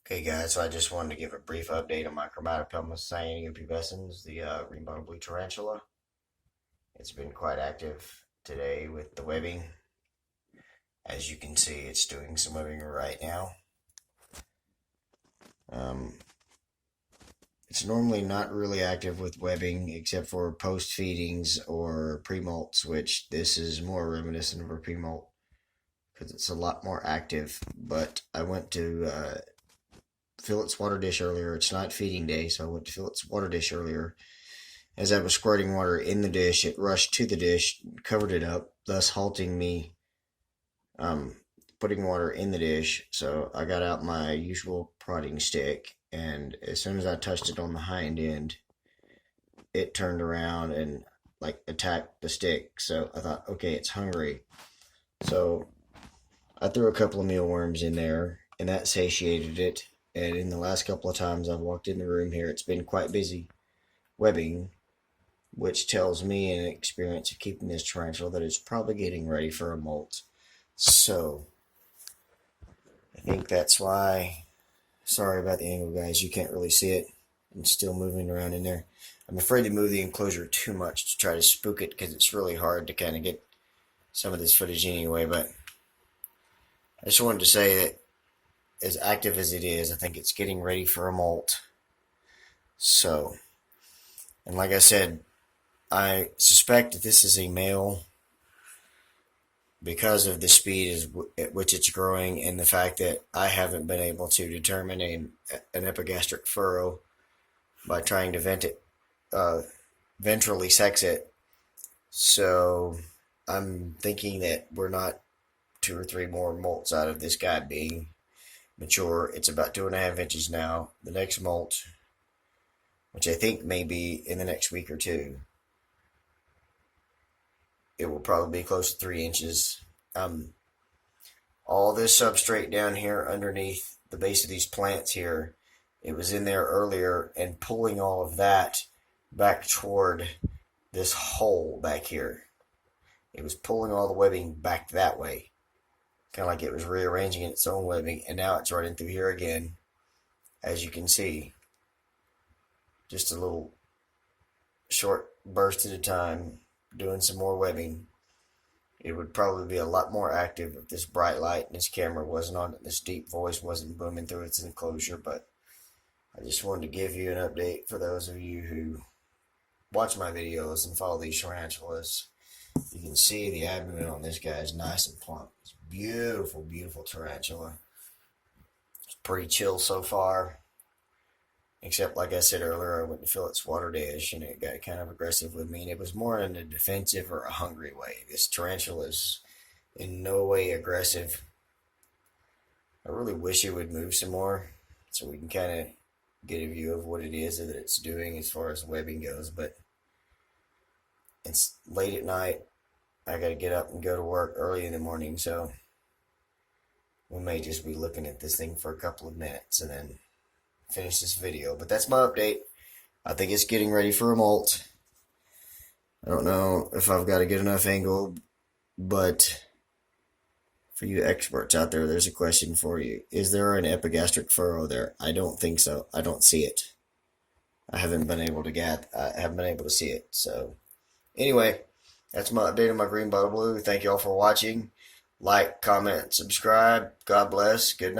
Okay, guys, so I just wanted to give a brief update on my chromatopelma cyanea pubescens, the green bottle blue tarantula. It's been quite active today with the webbing. As you can see, it's doing some webbing right now. Um, it's normally not really active with webbing except for post feedings or premolts, which this is more reminiscent of a premolt because it's a lot more active. But I went to fill its water dish earlier. It's not feeding day, so I went to fill its water dish earlier. As I was squirting water in the dish, it rushed to the dish, covered it up, thus halting me putting water in the dish. So I got out my usual prodding stick, and as soon as I touched it on the hind end, it turned around and like attacked the stick. So I thought, okay, it's hungry. So I threw a couple of mealworms in there, and that satiated it. And in the last couple of times I've walked in the room here, it's been quite busy webbing, which tells me in experience of keeping this tarantula that it's probably getting ready for a molt. So I think that's why, sorry about the angle, guys, you can't really see it. It's still moving around in there. I'm afraid to move the enclosure too much to try to spook it because it's really hard to kind of get some of this footage anyway, but I just wanted to say that as active as it is, I think it's getting ready for a molt. So, and like I said, I suspect that this is a male because of the speed at which it's growing and the fact that I haven't been able to determine an epigastric furrow by trying to ventrally sex it. So I'm thinking that we're not 2 or 3 more molts out of this guy being mature. It's about 2.5 inches now. The next molt, which I think may be in the next week or two, it will probably be close to 3 inches. All this substrate down here underneath the base of these plants here, it was in there earlier and pulling all of that back toward this hole back here. It was pulling all the webbing back that way, kind of like it was rearranging its own webbing, and now it's running through here again, as you can see. Just a little short burst at a time, doing some more webbing. It would probably be a lot more active if this bright light and this camera wasn't on it, this deep voice wasn't booming through its enclosure, but I just wanted to give you an update for those of you who watch my videos and follow these tarantulas. You can see the abdomen on this guy is nice and plump. It's beautiful, beautiful tarantula. It's pretty chill so far. Except, like I said earlier, I went to fill its water dish and it got kind of aggressive with me. And it was more in a defensive or a hungry way. This tarantula is in no way aggressive. I really wish it would move some more so we can kind of get a view of what it is that it's doing as far as webbing goes. But it's late at night. I got to get up and go to work early in the morning. So we may just be looking at this thing for a couple of minutes and then finish this video. But that's my update. I think it's getting ready for a molt. I don't know if I've got a good enough angle, but for you experts out there, there's a question for you. Is there an epigastric furrow there? I don't think so. I don't see it. I haven't been able to see it. So anyway, that's my update on my green bottle blue. Thank you all for watching. Like, comment, subscribe. God bless. Good night.